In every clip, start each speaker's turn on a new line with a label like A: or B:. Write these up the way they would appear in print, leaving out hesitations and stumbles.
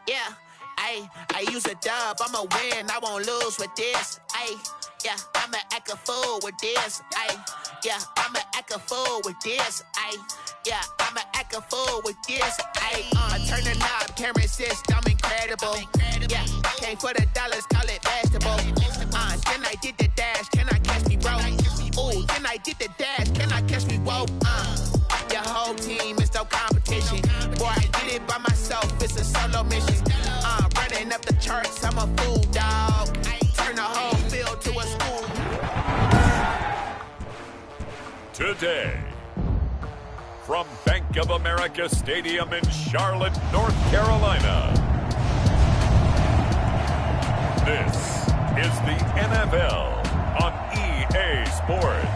A: Yeah, I use a dub, I'ma win, I won't lose with this. Yeah, I'ma act a fool with this. Yeah, I'ma act a fool with this. Yeah, I'ma act a fool with this. I turn the knob, can't resist, I'm incredible. Yeah, came for the dollars, call it vegetable. Then I did the dash, can I catch me, bro? Ooh, then I did the dash, can I catch me, whoa? Your whole team is no competition. Boy, I did it by myself, it's a solo mission. Running up the charts, I'm a fool, dog. Turn the whole field to a school.
B: Today, from Bank of America Stadium in Charlotte, North Carolina, this is the NFL on EA Sports.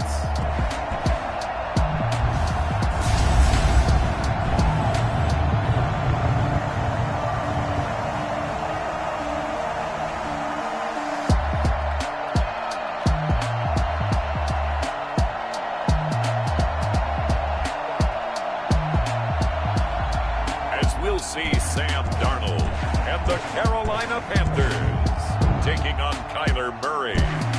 B: We'll see Sam Darnold and the Carolina Panthers taking on Kyler Murray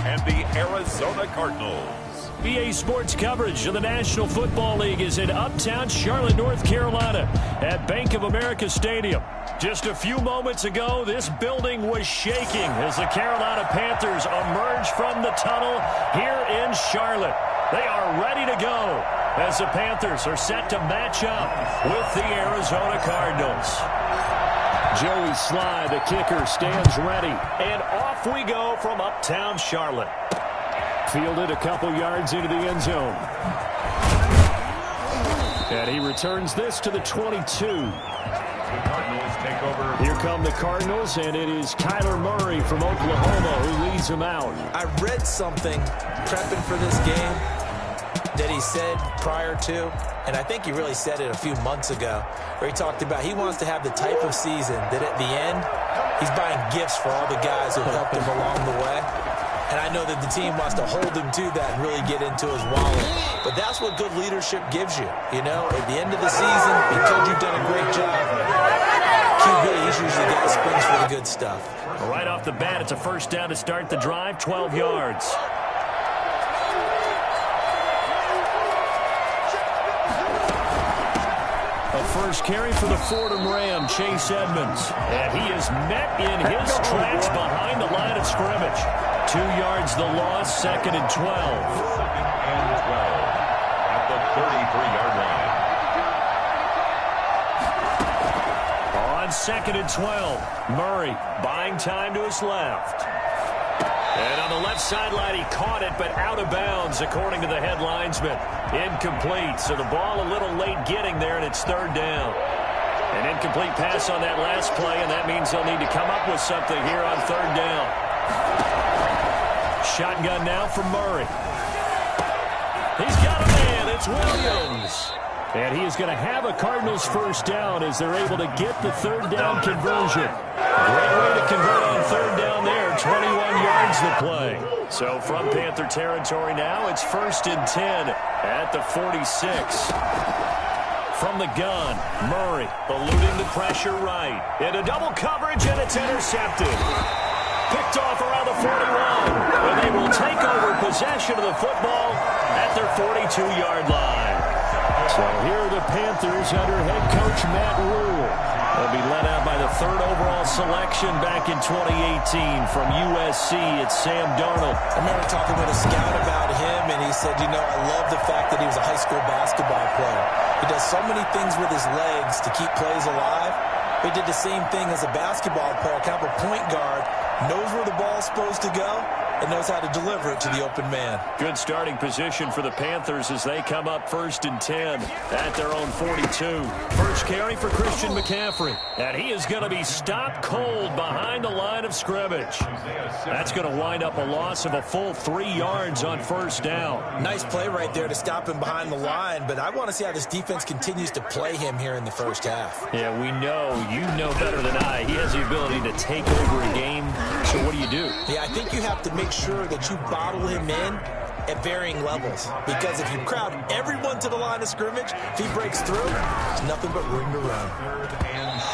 B: and the Arizona Cardinals.
C: EA Sports coverage of the National Football League is in uptown Charlotte, North Carolina at Bank of America Stadium. Just a few moments ago, this building was shaking as the Carolina Panthers emerged from the tunnel here in Charlotte. They are ready to go as the Panthers are set to match up with the Arizona Cardinals. Joey Sly, the kicker, stands ready. And off we go from uptown Charlotte. Fielded a couple yards into the end zone. And he returns this to the 22.
B: Take over.
C: Here come the Cardinals, and it is Kyler Murray from Oklahoma who leads them out.
D: I read something prepping for this game that he said prior to, and I think he really said it a few months ago, where he talked about he wants to have the type of season that at the end, he's buying gifts for all the guys who helped him along the way. And I know that the team wants to hold him to that and really get into his wallet. But that's what good leadership gives you. You know, at the end of the season, because you've done a great job, QB, he's usually the guy that springs for the good stuff.
C: Right off the bat, it's a first down to start the drive, 12 yards. A first carry for the Fordham Ram, Chase Edmonds. And he is met in his tracks behind the line of scrimmage. 2 yards the loss, second and 12.
B: Second and 12 at the 33-yard line.
C: On second and 12, Murray buying time to his left. And on the left sideline, he caught it, but out of bounds, according to the head linesman. Incomplete, so the ball a little late getting there, and it's third down. An incomplete pass on that last play, and that means they'll need to come up with something here on third down. Shotgun now for Murray. He's got a man. It's Williams. And he is going to have a Cardinals first down as they're able to get the third down conversion. Great way to convert on third down there. 21 yards the play. So from Panther territory now, it's first and 10 at the 46. From the gun, Murray eluding the pressure right. Into double coverage, and it's intercepted. Picked off around the 41. And they will take over possession of the football at their 42-yard line. So here are the Panthers under head coach Matt Rule. They'll be led out by the third overall selection back in 2018 from USC. It's Sam Darnold.
D: I remember talking with a scout about him, and he said, you know, I love the fact that he was a high school basketball player. He does so many things with his legs to keep plays alive. He did the same thing as a basketball player, kind of a point guard, knows where the ball's supposed to go, and knows how to deliver it to the open man.
C: Good starting position for the Panthers as they come up first and 10 at their own 42. First carry for Christian McCaffrey. And he is going to be stopped cold behind the line of scrimmage. That's going to wind up a loss of a full 3 yards on first down.
D: Nice play right there to stop him behind the line, but I want to see how this defense continues to play him here in the first half.
C: Yeah, we know, you know better than I, he has the ability to take over a game. So what do?
D: Yeah, I think you have to make sure that you bottle him in at varying levels. Because if you crowd everyone to the line of scrimmage, if he breaks through, there's nothing but room to run.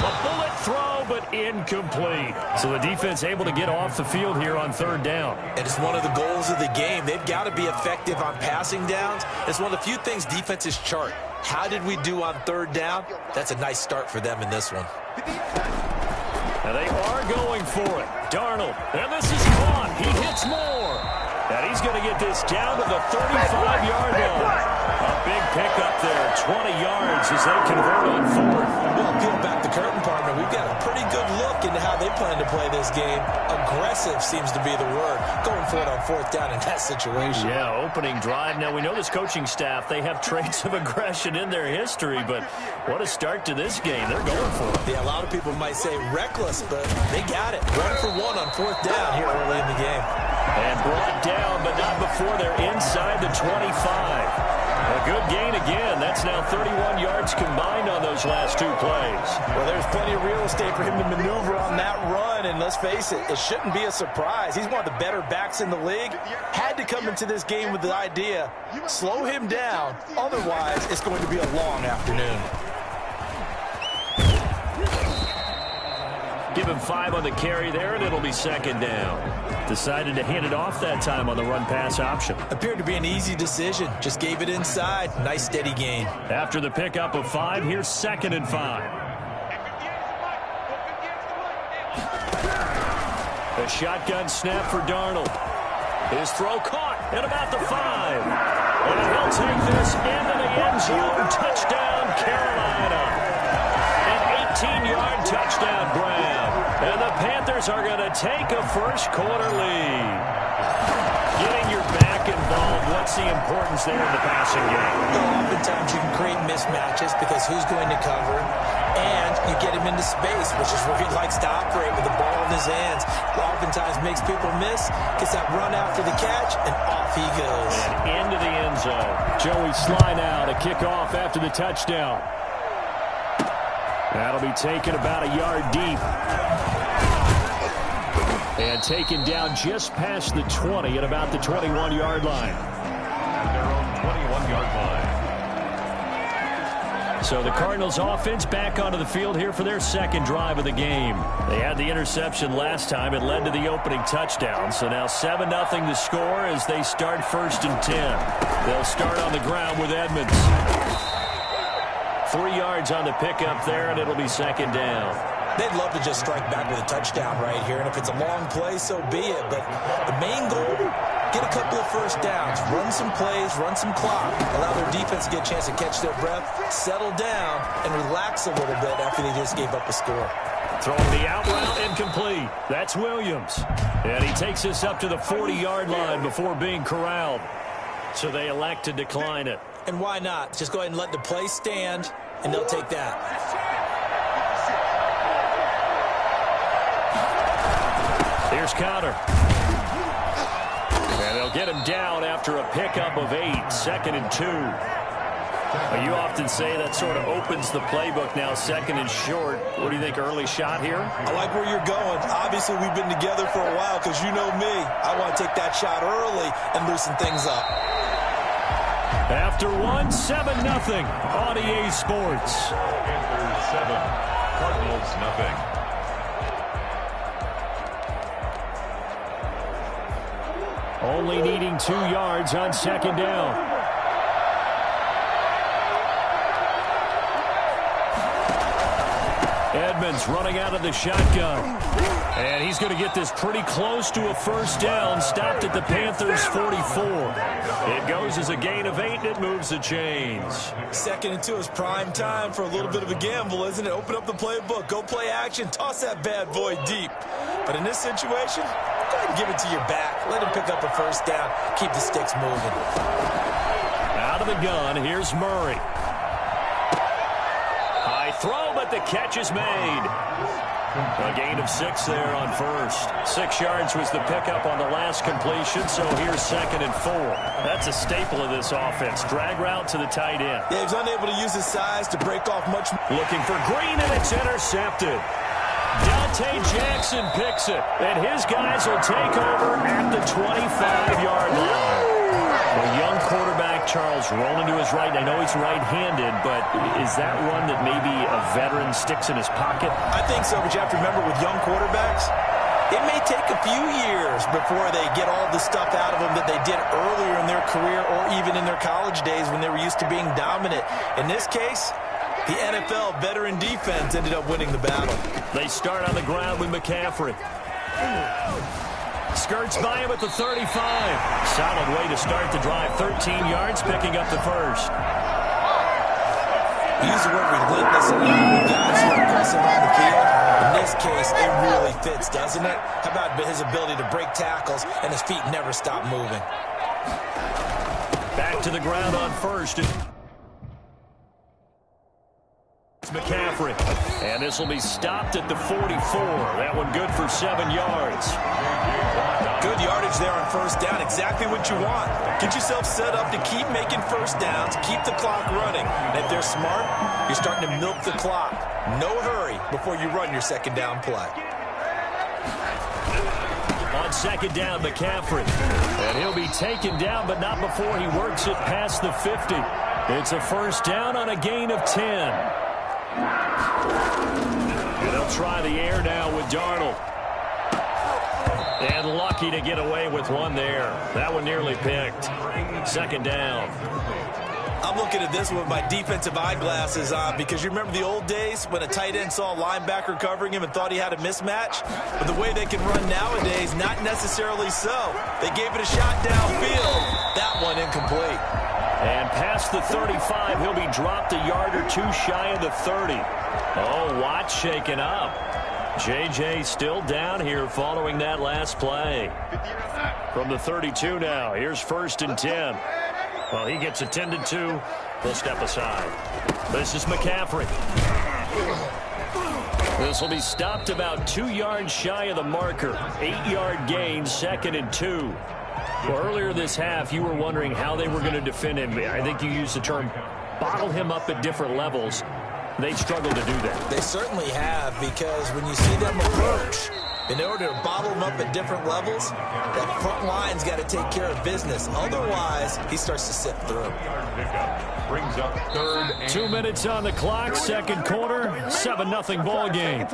C: A bullet throw but incomplete. So the defense able to get off the field here on third down.
D: And it's one of the goals of the game. They've got to be effective on passing downs. It's one of the few things defenses chart. How did we do on third down? That's a nice start for them in this one.
C: And they are going for it. Darnold, and this is caught. He hits more. And he's going to get this down to the 35-yard line. A big pickup there, 20 yards as they convert on fourth.
D: Well, peel back the curtain, partner. We've got a pretty good look into how they plan to play this game. Aggressive seems to be the word. Going for it on fourth down in that situation.
C: Yeah, opening drive. Now, we know this coaching staff, they have traits of aggression in their history, but what a start to this game. They're going for it.
D: Yeah, a lot of people might say reckless, but they got it. 1 for 1 on fourth down here early in the game.
C: And brought down, but not before they're inside the 25. A good gain again. That's now 31 yards combined on those last two plays.
E: Well, there's plenty of real estate for him to maneuver on that run, and let's face it, it shouldn't be a surprise. He's one of the better backs in the league. Had to come into this game with the idea, slow him down, otherwise it's going to be a long afternoon.
C: Give him 5 on the carry there, and it'll be second down. Decided to hand it off that time on the run-pass option.
D: Appeared to be an easy decision. Just gave it inside. Nice, steady gain.
C: After the pickup of 5, here's 2nd and 5. A shotgun snap for Darnold. His throw caught at about the 5. And he'll take this into the end zone. Touchdown, Carolina. An 18-yard touchdown grab. And the Panthers are going to take a first-quarter lead. Getting your back involved, what's the importance there in the passing game?
D: Well, oftentimes you can create mismatches because who's going to cover, and you get him into space, which is where he likes to operate with the ball in his hands. Oftentimes makes people miss, gets that run after the catch, and off he goes.
C: And into the end zone. Joey Sly now to kick off after the touchdown. That'll be taken about a yard deep. And taken down just past the 20 at about the 21-yard line.
B: Their own 21-yard line.
C: So the Cardinals offense back onto the field here for their second drive of the game. They had the interception last time. It led to the opening touchdown. So now 7-0 the score as they start 1st and 10. They'll start on the ground with Edmonds. 3 yards on the pickup there, and it'll be second down.
D: They'd love to just strike back with a touchdown right here, and if it's a long play, so be it. But the main goal, get a couple of first downs, run some plays, run some clock, allow their defense to get a chance to catch their breath, settle down, and relax a little bit after they just gave up a score.
C: Throwing the out route incomplete. That's Williams. And he takes us up to the 40-yard line before being corralled. So they elect to decline it.
D: And why not? Just go ahead and let the play stand, and they'll take that.
C: Here's Conner. And they'll get him down after a pickup of 8, 2nd and 2. Well, you often say that sort of opens the playbook now, 2nd and short. What do you think, early shot here?
E: I like where you're going. Obviously, we've been together for a while because you know me. I want to take that shot early and loosen things up.
C: After 1, 7-0 on EA Sports.
B: Panthers 7, Cardinals 0.
C: Only needing 2 yards on second down. Edmonds running out of the shotgun. And he's going to get this pretty close to a first down. Stopped at the Panthers' 44. It goes as a gain of 8, and it moves the chains.
E: 2nd and 2 is prime time for a little bit of a gamble, isn't it? Open up the playbook, go play action, toss that bad boy deep. But in this situation, go ahead and give it to your back. Let him pick up a first down. Keep the sticks moving.
C: Out of the gun, here's Murray. High throw, but the catch is made. A gain of 6 there on first. 6 yards was the pickup on the last completion, so here's 2nd and 4. That's a staple of this offense. Drag route to the tight end.
E: Yeah, he's unable to use his size to break off much.
C: Looking for Green, and it's intercepted. Dante Jackson picks it, and his guys will take over at the 25-yard line. A young quarterback, Charles, rolling to his right. I know he's right-handed, but is that one that maybe a veteran sticks in his pocket?
E: I think so, but you have to remember with young quarterbacks, it may take a few years before they get all the stuff out of them that they did earlier in their career or even in their college days when they were used to being dominant. In this case, the NFL veteran defense ended up winning the battle.
C: They start on the ground with McCaffrey. Skirts by him at the 35. Solid way to start the drive. 13 yards, picking up the first.
E: You use the word relentless a lot with guys who are aggressive on the field. In this case, it really fits, doesn't it? How about his ability to break tackles and his feet never stop moving?
C: Back to the ground on first. McCaffrey, and this will be stopped at the 44. That one good for 7 yards.
E: Good yardage there on first down. Exactly what you want. Get yourself set up to keep making first downs, keep the clock running. And if they're smart, you're starting to milk the clock. No hurry before you run your second down play.
C: On second down, McCaffrey. And he'll be taken down, but not before he works it past the 50. It's a first down on a gain of 10. And they'll try the air now with Darnold. And lucky to get away with one there. That one nearly picked. Second down.
E: I'm looking at this with my defensive eyeglasses on because you remember the old days when a tight end saw a linebacker covering him and thought he had a mismatch? But the way they can run nowadays, not necessarily so. They gave it a shot downfield. That one incomplete.
C: And past the 35, he'll be dropped a yard or two shy of the 30. Oh, Watt shaken up. J.J. still down here following that last play. From the 32 now, here's first and 10. Well, he gets attended to. They'll step aside. This is McCaffrey. This will be stopped about 2 yards shy of the marker. 8-yard gain, second and 2. Well, earlier this half, you were wondering how they were going to defend him. I think you used the term bottle him up at different levels. They've struggled to do that.
E: They certainly have, because when you see them approach, in order to bottle him up at different levels, that front line's got to take care of business. Otherwise, he starts to sift through.
B: Brings up third and
C: 2 minutes on the clock, second quarter, 7-0 ball game.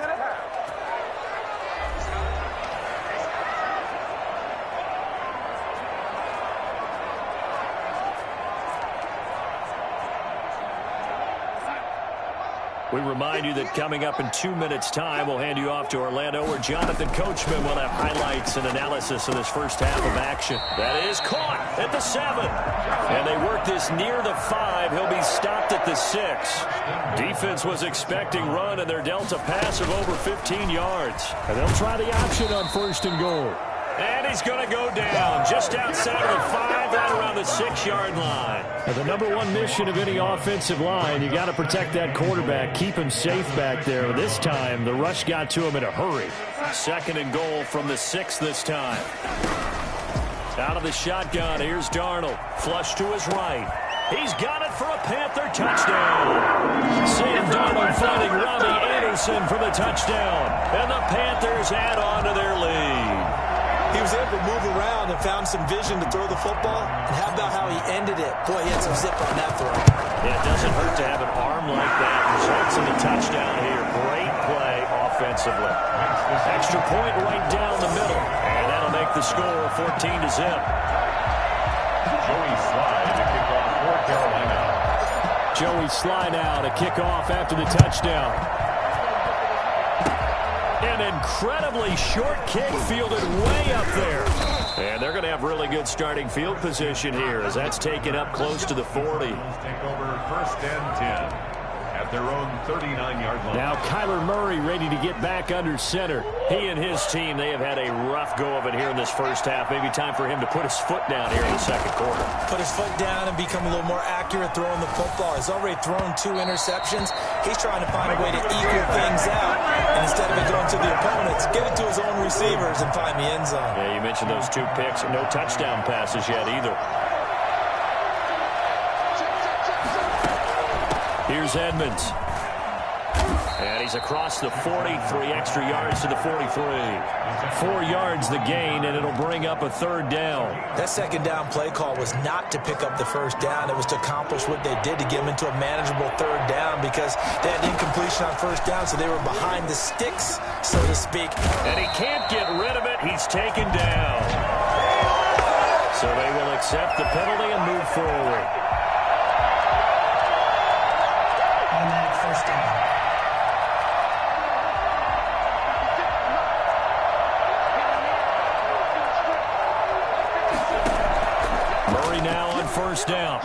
C: We remind you that coming up in 2 minutes' time, we'll hand you off to Orlando, where Jonathan Coachman will have highlights and analysis of this first half of action. That is caught at the 7. And they work this near the 5. He'll be stopped at the 6. Defense was expecting run, and they're dealt a pass of over 15 yards. And they'll try the option on first and goal. And he's going to go down just outside of the 5, right around the 6-yard line. Now, the number one mission of any offensive line, you got to protect that quarterback, keep him safe back there. This time, the rush got to him in a hurry. Second and goal from the 6 this time. Out of the shotgun, here's Darnold. Flush to his right. He's got it for a Panther touchdown. Sam Darnold finding Robbie Anderson for the touchdown. And the Panthers add on to their lead.
E: He was able to move around and found some vision to throw the football. And how about how he ended it? Boy, he had some zip on that throw.
C: Yeah, it doesn't hurt to have an arm like that. Results in the touchdown here. Great play offensively. Extra point right down the middle. And that'll make the score 14-0.
B: Joey Slye to kick off for Carolina.
C: Joey Slye now to kick off after the touchdown. An incredibly short kick fielded way up there. And they're going to have really good starting field position here as that's taken up close to the 40.
B: Take over first and 10 at their own 39-yard line.
C: Now Kyler Murray ready to get back under center. He and his team, they have had a rough go of it here in this first half. Maybe time for him to put his foot down here in the second quarter.
E: Put his foot down and become a little more accurate throwing the football. He's already thrown 2 interceptions. He's trying to find a way to equal things out. And instead of it going to the opponents, get it to his own receivers and find the end zone.
C: Yeah, you mentioned those 2 picks. No touchdown passes yet either. Here's Edmonds. And he's across the 40, 3 extra yards to the 43. 4 yards the gain, and it'll bring up a third down.
D: That second down play call was not to pick up the first down. It was to accomplish what they did to get them into a manageable third down because they had incompletion on first down, so they were behind the sticks, so to speak.
C: And he can't get rid of it. He's taken down. So they will accept the penalty and move forward.
F: Automatic first down.
C: Now on first down.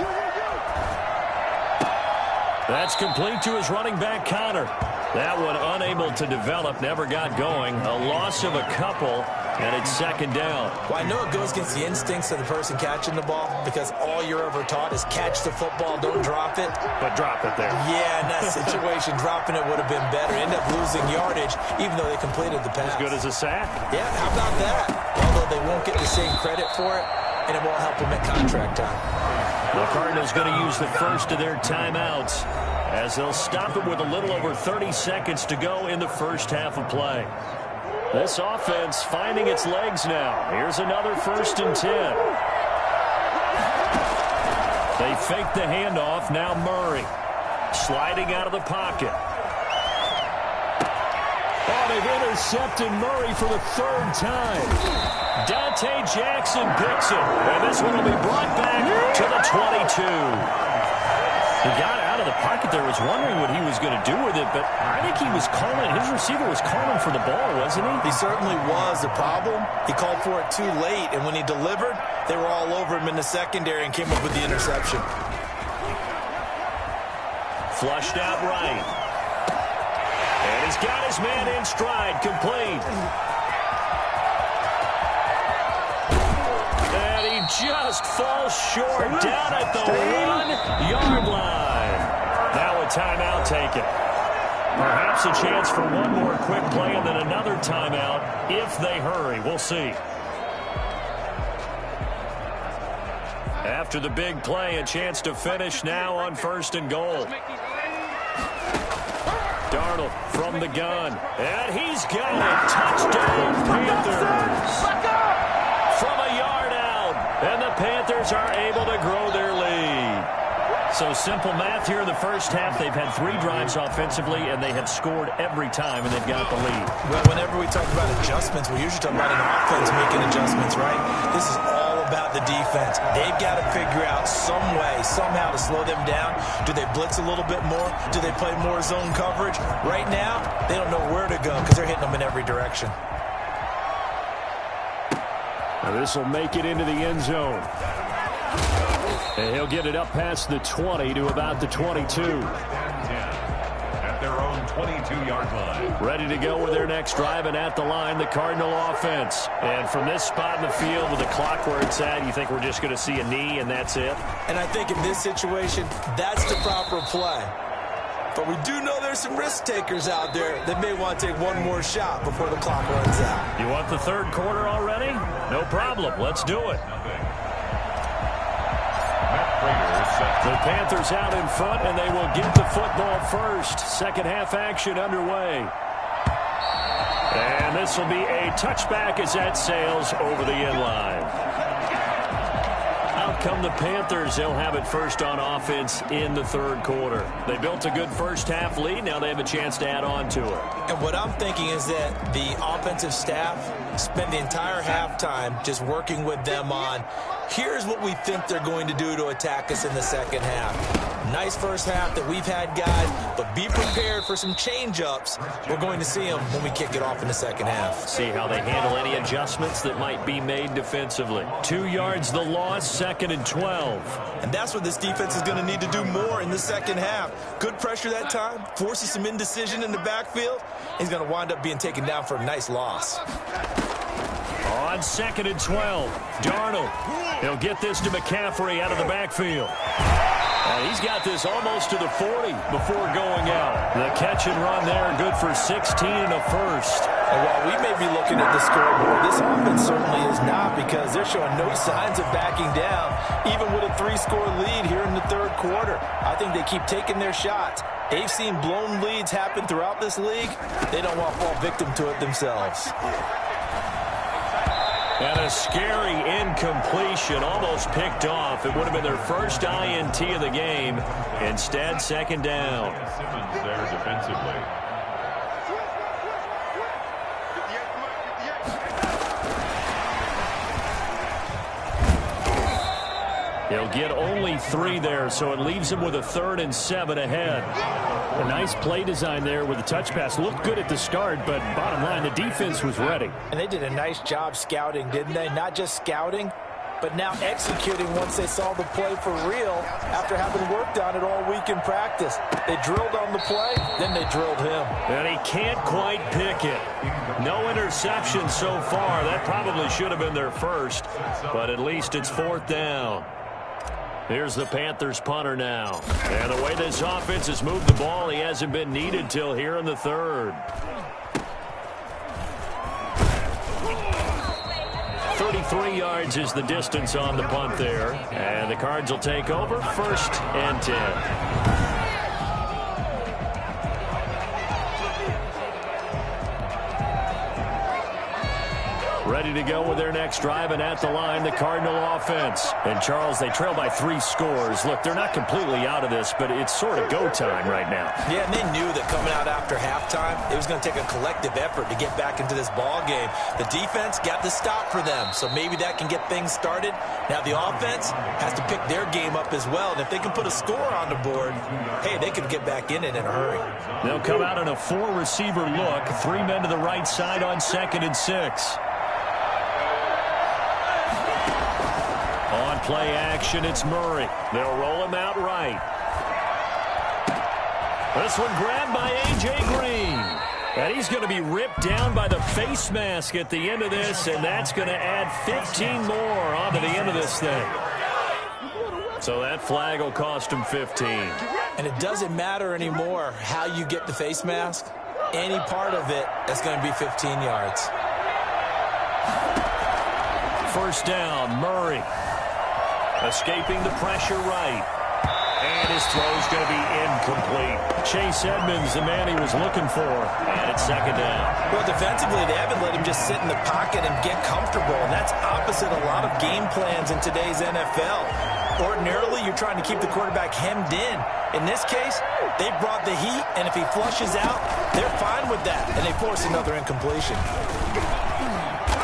C: That's complete to his running back, Connor. That one unable to develop, never got going. A loss of a couple, and it's second down.
D: Well, I know it goes against the instincts of the person catching the ball because all you're ever taught is catch the football, don't drop it.
C: But drop it there.
D: Yeah, in that situation, dropping it would have been better. End up losing yardage, even though they completed the pass.
C: As good as a sack.
D: Yeah, how about that? Although they won't get the same credit for it, and it won't help them at contract time.
C: The Cardinals going to use the first of their timeouts as they'll stop it with a little over 30 seconds to go in the first half of play. This offense finding its legs now. Here's another 1st and 10. They fake the handoff. Now Murray sliding out of the pocket. Oh, they've intercepted Murray for the 3rd time. Dante Jackson picks it, and this one will be brought back to the 22. He got out of the pocket there, was wondering what he was going to do with it, but I think he was calling, his receiver was calling for the ball, wasn't he?
E: He certainly was. The problem, he called for it too late, and when he delivered, they were all over him in the secondary and came up with the interception.
C: Flushed out right. And he's got his man in stride, complete. Just falls short down at the 1-yard line. Now a timeout taken. Perhaps a chance for one more quick play and then another timeout if they hurry. We'll see. After the big play, a chance to finish now on 1st and goal. Darnold from the gun. And he's got it. Touchdown, Panthers. From a yard out. And the Panthers are able to grow their lead. So simple math here in the first half. They've had 3 drives offensively, and they have scored every time, and they've got the lead.
D: Well, whenever we talk about adjustments, we usually talk about an offense making adjustments, right? This is all about the defense. They've got to figure out some way, somehow to slow them down. Do they blitz a little bit more? Do they play more zone coverage? Right now, they don't know where to go because they're hitting them in every direction.
C: Now this will make it into the end zone. And he'll get it up past the 20 to about the 22.
B: At their own 22-yard line.
C: Ready to go with their next drive, and at the line, the Cardinal offense. And from this spot in the field with the clock where it's at, you think we're just going to see a knee and that's it?
D: And I think in this situation, that's the proper play. But we do know there's some risk takers out there that may want to take one more shot before the clock runs out.
C: You want the 3rd quarter already? No problem. Let's do it. The Panthers out in front, and they will get the football first. Second half action underway. And this will be a touchback as that sails over the end line. Out come the Panthers. They'll have it first on offense in the 3rd quarter. They built a good first half lead. Now they have a chance to add on to it.
D: And what I'm thinking is that the offensive staff spend the entire halftime just working with them on, here's what we think they're going to do to attack us in the second half. Nice first half that we've had, guys, but be prepared for some change-ups. We're going to see them when we kick it off in the second half.
C: See how they handle any adjustments that might be made defensively. 2 yards the loss, 2nd and 12.
E: And that's what this defense is going to need to do more in the second half. Good pressure that time, forces some indecision in the backfield. He's going to wind up being taken down for a nice loss.
C: On 2nd and 12, Darnold. He'll get this to McCaffrey out of the backfield. And he's got this almost to the 40 before going out. The catch and run there, good for 16 and a first.
E: And while we may be looking at the scoreboard, this offense certainly is not, because they're showing no signs of backing down, even with a 3-score lead here in the third quarter. I think they keep taking their shots. They've seen blown leads happen throughout this league. They don't want to fall victim to it themselves.
C: And a scary incompletion, almost picked off. It would have been their first INT of the game. Instead, second down.
B: Simmons there defensively.
C: He'll get only 3 there, so it leaves him with a 3rd and 7 ahead.
G: A nice play design there with the touch pass. Looked good at the start, but bottom line, the defense was ready.
E: And they did a nice job scouting, didn't they? Not just scouting, but now executing once they saw the play for real after having worked on it all week in practice. They drilled on the play, then they drilled him.
C: And he can't quite pick it. No interception so far. That probably should have been their first, but at least it's 4th down. Here's the Panthers punter now. And the way this offense has moved the ball, he hasn't been needed till here in the 3rd. 33 yards is the distance on the punt there. And the Cards will take over, 1st and 10. Ready to go with their next drive, and at the line, the Cardinal offense.
G: And, Charles, they trail by 3 scores. Look, they're not completely out of this, but it's sort of go time right now.
D: Yeah, and they knew that coming out after halftime, it was going to take a collective effort to get back into this ball game. The defense got the stop for them, so maybe that can get things started. Now the offense has to pick their game up as well, and if they can put a score on the board, hey, they can get back in it in a hurry.
C: They'll come out in a 4-receiver look, 3 men to the right side on 2nd and 6. On play action, it's Murray. They'll roll him out right. This one grabbed by A.J. Green. And he's going to be ripped down by the face mask at the end of this, and that's going to add 15 more onto the end of this thing. So that flag will cost him 15.
D: And it doesn't matter anymore how you get the face mask. Any part of it, that's going to be 15 yards.
C: 1st down, Murray. Escaping the pressure right. And his throw's going to be incomplete. Chase Edmonds, the man he was looking for. And it's 2nd down.
D: Well, defensively, they haven't let him just sit in the pocket and get comfortable. And that's opposite a lot of game plans in today's NFL. Ordinarily, you're trying to keep the quarterback hemmed in. In this case, they brought the heat, and if he flushes out, they're fine with that. And they force another incompletion.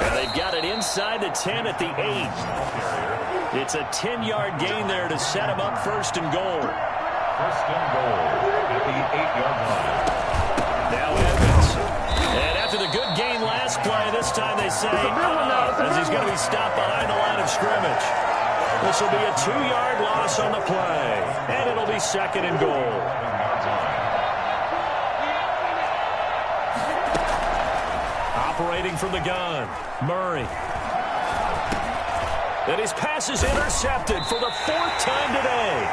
C: And they've got it inside the 10 at the 8. It's a 10-yard gain there to set him up 1st and goal.
B: 1st and goal at the 8-yard line.
C: Now Evans. And after the good gain last play, this time they say, as he's going to be stopped behind the line of scrimmage. This will be a 2-yard loss on the play. And it'll be 2nd and goal. Operating from the gun, Murray. And his pass is intercepted for the 4th time today.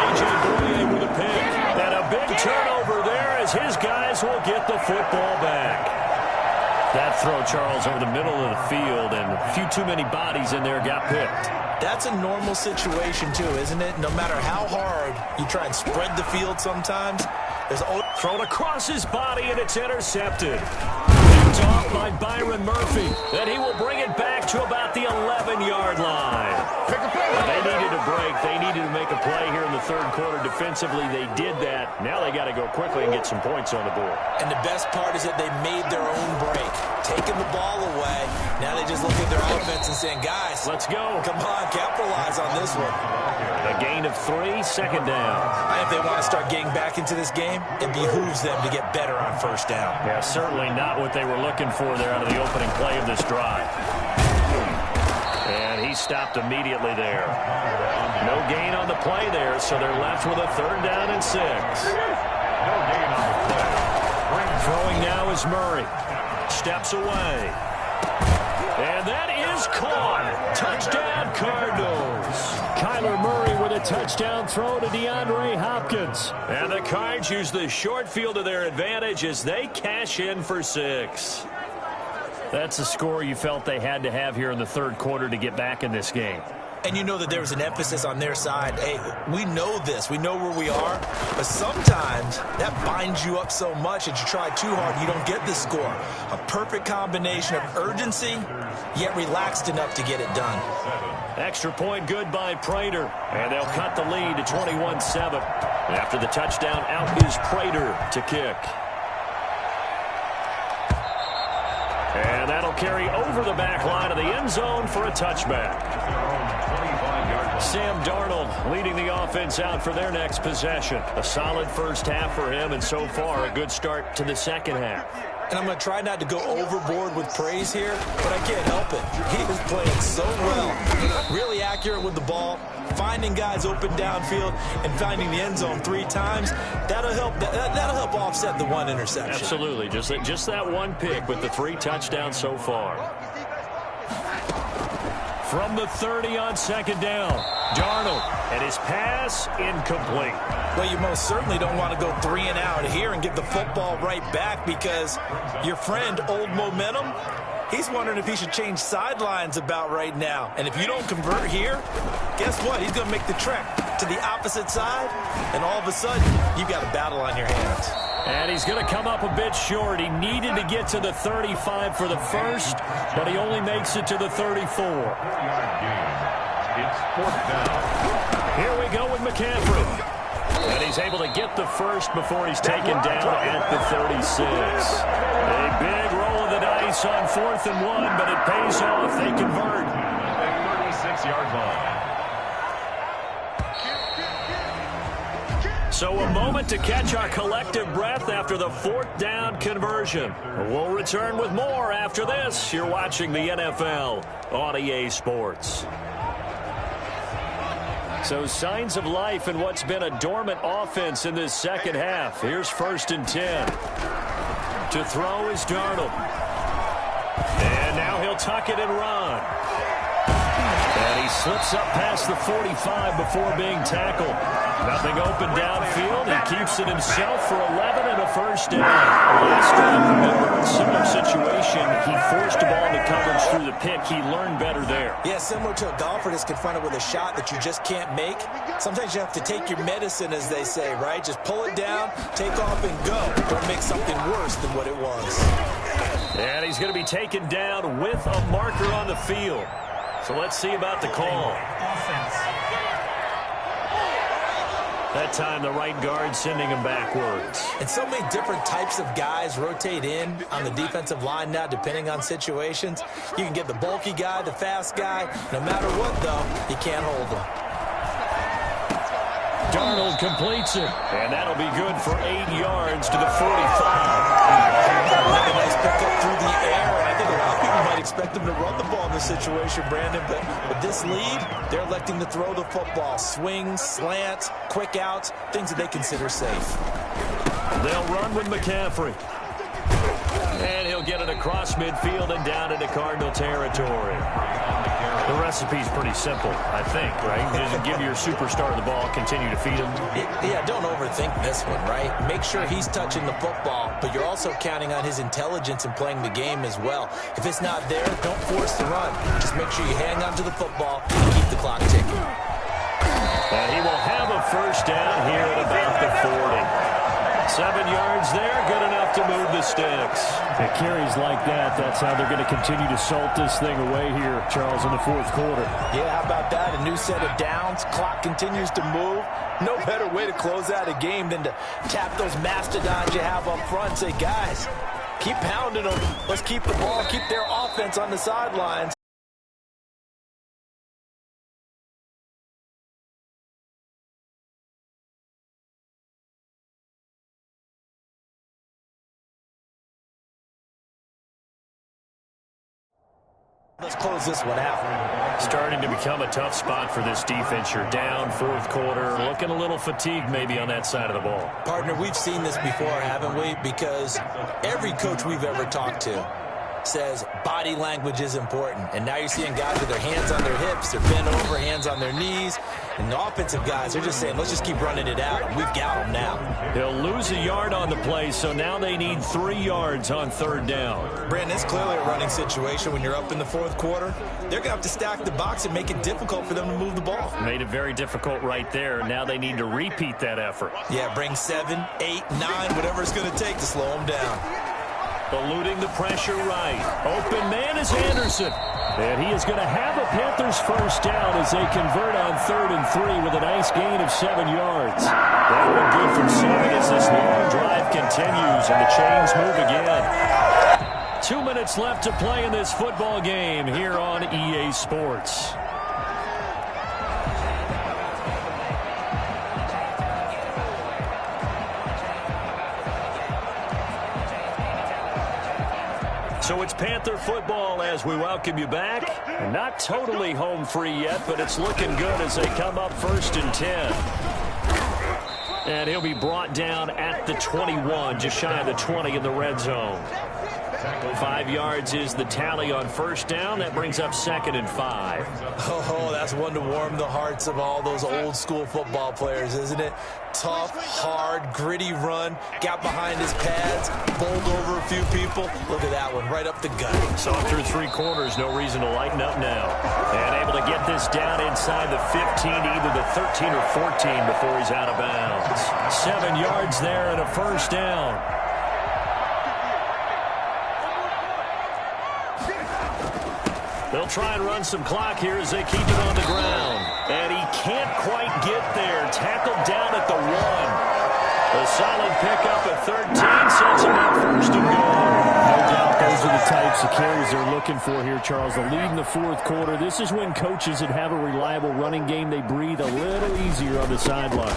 C: A.J. Green with a pick. And a big turnover there as his guys will get the football back. That throw, Charles, over the middle of the field, and a few too many bodies in there got picked.
D: That's a normal situation, too, isn't it? No matter how hard you try and spread the field sometimes, there's always...
C: Thrown across his body, and it's intercepted. Picked off by Byron Murphy. And he will bring it back to about the 11-yard line. They needed a break. They needed to make a play here in the 3rd quarter. Defensively, they did that. Now they got to go quickly and get some points on the board.
D: And the best part is that they made their own break. Taking the ball away. Now they just look at their offense and saying, guys,
C: let's go.
D: Come on, capitalize on this one.
C: A gain of 3, 2nd down.
D: If they want to start getting back into this game, it behooves them to get better on 1st down.
C: Yeah, certainly not what they were looking for there out of the opening play of this drive. And he stopped immediately there. No gain on the play there, so they're left with a 3rd down and 6.
B: No gain on the play.
C: Throwing now is Murray. Steps away. And that is caught. Touchdown, Cardinals. Kyler Murray with a touchdown throw to DeAndre Hopkins. And the Cards use the short field to their advantage as they cash in for 6. That's a score you felt they had to have here in the third quarter to get back in this game.
D: And you know that there's an emphasis on their side. Hey, we know this. We know where we are. But sometimes that binds you up so much that you try too hard, you don't get the score. A perfect combination of urgency, yet relaxed enough to get it done.
C: Extra point good by Prater. And they'll cut the lead to 21-7. After the touchdown, out is Prater to kick. And that'll carry over the back line of the end zone for a touchback. Sam Darnold leading the offense out for their next possession. A solid first half for him, and so far a good start to the second half.
D: And I'm going to try not to go overboard with praise here, but I can't help it. He is playing so well. Really accurate with the ball, finding guys open downfield, and finding the end zone 3 times. That'll help offset the 1 interception.
C: Absolutely. Just that 1 pick with the 3 touchdowns so far. From the 30 on second down, Darnold, and his pass incomplete.
D: Well, you most certainly don't want to go 3 and out here and get the football right back, because your friend, Old Momentum, he's wondering if he should change sidelines about right now. And if you don't convert here, guess what? He's going to make the trek to the opposite side, and all of a sudden, you've got a battle on your hands.
C: And he's going to come up a bit short. He needed to get to the 35 for the first, but he only makes it to the 34.
B: It's 4th down.
C: Here we go with McCaffrey. And he's able to get the first before he's taken down at the 36. A big roll of the dice on 4th and 1, but it pays off. They convert.
B: 36-yard line.
C: So a moment to catch our collective breath after the 4th down conversion. We'll return with more after this. You're watching the NFL on EA Sports. So signs of life in what's been a dormant offense in this second half. Here's 1st and 10. To throw is Darnold. And now he'll tuck it and run. And he slips up past the 45 before being tackled. Nothing open downfield. He keeps it himself for 11 and a first down. Last drive, remember, in similar situation, he forced the ball into coverage through the pick. He learned better there.
D: Yeah, similar to a golfer that's confronted with a shot that you just can't make. Sometimes you have to take your medicine, as they say, right? Just pull it down, take off, and go. Don't make something worse than what it was.
C: And he's going to be taken down with a marker on the field. So let's see about the call.
F: Offense.
C: That time the right guard sending him backwards.
D: And so many different types of guys rotate in on the defensive line now, depending on situations. You can get the bulky guy, the fast guy. No matter what, though, you can't hold him.
C: Darnold completes it, and that'll be good for 8 yards to the 45.
D: A nice pickup through the air, and I think a lot of people might expect them to run the ball in this situation, Brandon, but with this lead, they're electing to throw the football. Swings, slants, quick outs, things that they consider safe.
C: They'll run with McCaffrey. And he'll get it across midfield and down into Cardinal territory. The recipe's pretty simple, I think, right? Just give your superstar the ball, continue to feed him.
D: Yeah, don't overthink this one, right? Make sure he's touching the football, but you're also counting on his intelligence in playing the game as well. If it's not there, don't force the run. Just make sure you hang on to the football and keep the clock ticking.
C: And he will have a first down here at about the 40. 7 yards there, good enough to move the sticks.
G: It carries like that. That's how they're going to continue to salt this thing away here, Charles, in the 4th quarter.
E: Yeah, how about that? A new set of downs. Clock continues to move. No better way to close out a game than to tap those mastodons you have up front and say, guys, keep pounding them. Let's keep the ball, keep their offense on the sidelines. Let's close this one out.
C: Starting to become a tough spot for this defense. You're down 4th quarter, looking a little fatigued maybe on that side of the ball.
D: Partner, we've seen this before, haven't we? Because every coach we've ever talked to, says body language is important. And now you're seeing guys with their hands on their hips, they're bent over, hands on their knees. And the offensive guys, they're just saying, let's just keep running it out. And we've got them now.
C: He'll lose a yard on the play, so now they need 3 yards on 3rd down.
D: Brandon, it's clearly a running situation when you're up in the 4th quarter. They're going to have to stack the box and make it difficult for them to move the ball.
C: Made it very difficult right there. Now they need to repeat that effort.
D: Yeah, bring 7, 8, 9, whatever it's going to take to slow them down.
C: Eluding the pressure right. Open man is Anderson. And he is going to have a Panthers first down as they convert on 3rd and 3 with a nice gain of 7 yards. That one good from 7 as this long drive continues and the chains move again. 2 minutes left to play in this football game here on EA Sports. So it's Panther football as we welcome you back. Not totally home free yet, but it's looking good as they come up 1st and 10. And he'll be brought down at the 21, just shy of the 20 in the red zone. 5 yards is the tally on 1st down. That brings up 2nd and 5.
D: Oh, that's one to warm the hearts of all those old school football players, isn't it? Tough, hard, gritty run. Got behind his pads, bowled over a few people. Look at that one, right up the gut.
C: Saw through 3 quarters, no reason to lighten up now. And able to get this down inside the 15, either the 13 or 14 before he's out of bounds. 7 yards there and a 1st down. They'll try and run some clock here as they keep it on the ground. And he can't quite get there. Tackled down at the 1. A solid pickup at 13 sets him up 1st and goal.
G: No doubt those are the types of carries they're looking for here, Charles. The lead in the 4th quarter. This is when coaches that have a reliable running game, they breathe a little easier on the sideline.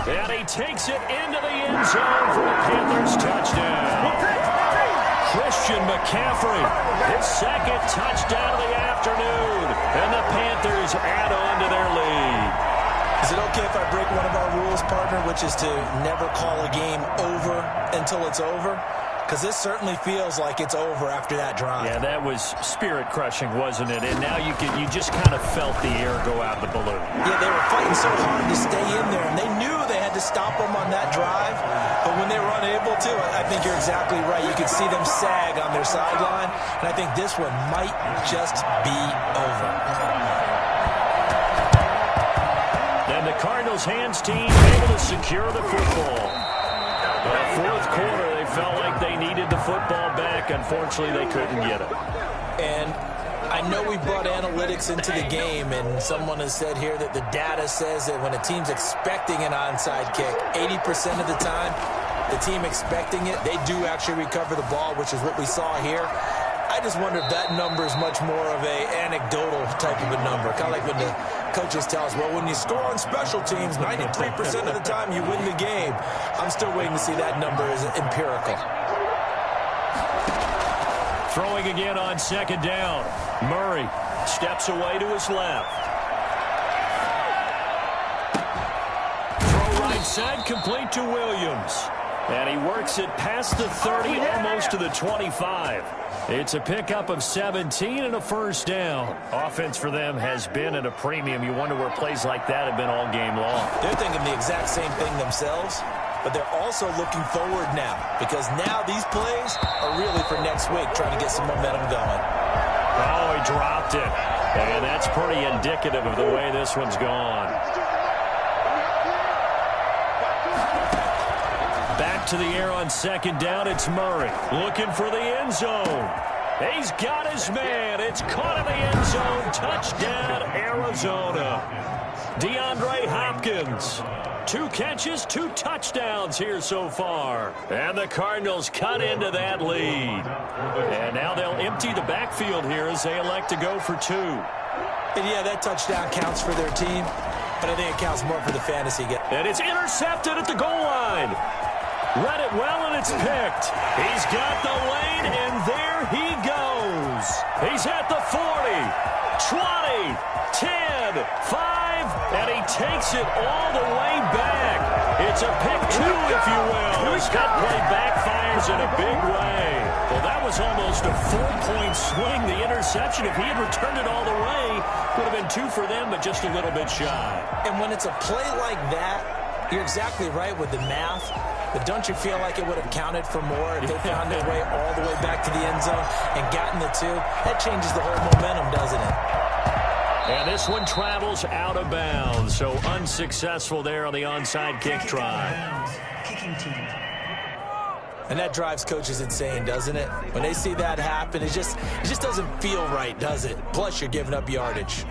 C: And he takes it into the end zone for a Panthers touchdown. Christian McCaffrey, his 2nd touchdown of the afternoon. And the Panthers add on to their lead.
D: Is it okay if I break one of our rules, partner, which is to never call a game over until it's over? Because this certainly feels like it's over after that drive.
C: Yeah, that was spirit-crushing, wasn't it? And now you just kind of felt the air go out of the balloon.
D: Yeah, they were fighting so hard to stay in there, and they knew they had to stop them on that drive. But when they were unable to, I think you're exactly right. You could see them sag on their sideline, and I think this one might just be over.
C: And the Cardinals' hands team able to secure the football. In the 4th quarter, they felt like they needed the football back. Unfortunately, they couldn't get it.
D: And I know we brought analytics into the game, and someone has said here that the data says that when a team's expecting an onside kick, 80% of the time, the team expecting it, they do actually recover the ball, which is what we saw here. I just wonder if that number is much more of a anecdotal type of a number. Kind of like when the coaches tell us, well, when you score on special teams, 93% of the time you win the game. I'm still waiting to see that number is empirical.
C: Throwing again on 2nd down. Murray steps away to his left. Throw right side, complete to Williams. And he works it past the 30, almost to the 25. It's a pickup of 17 and a 1st down. Offense for them has been at a premium. You wonder where plays like that have been all game long.
D: They're thinking the exact same thing themselves, but they're also looking forward now, because now these plays are really for next week, trying to get some momentum going.
C: Oh, he dropped it. And that's pretty indicative of the way this one's gone. Back to the air on 2nd down. It's Murray looking for the end zone. He's got his man. It's caught in the end zone. Touchdown, Arizona. DeAndre Hopkins. 2 catches, 2 touchdowns here so far. And the Cardinals cut into that lead. And now they'll empty the backfield here as they elect to go for 2.
D: And yeah, that touchdown counts for their team, but I think it counts more for the fantasy game.
C: And it's intercepted at the goal line. Read it well, and it's picked. He's got the lane, and there he goes. He's at the 40, 20, 10, 5, and he takes it all the way back. It's It's a pick two, if you will. That play backfires in a big way. Well, that was almost a 4-point swing. The interception, if he had returned it all the way, would have been 2 for them, but just a little bit shy.
D: And when it's a play like that, you're exactly right with the math. But don't you feel like it would have counted for more if they found their way all the way back to the end zone and gotten the 2? That changes the whole momentum, doesn't it?
C: And this one travels out of bounds, so unsuccessful there on the onside kick try.
F: Kicking team.
D: And that drives coaches insane, doesn't it? When they see that happen, it just doesn't feel right, does it? Plus, you're giving up yardage.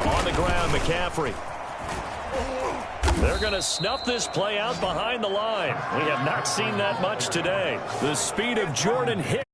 C: On the ground, McCaffrey. They're going to snuff this play out behind the line. We have not seen that much today. The speed of Jordan Hicks.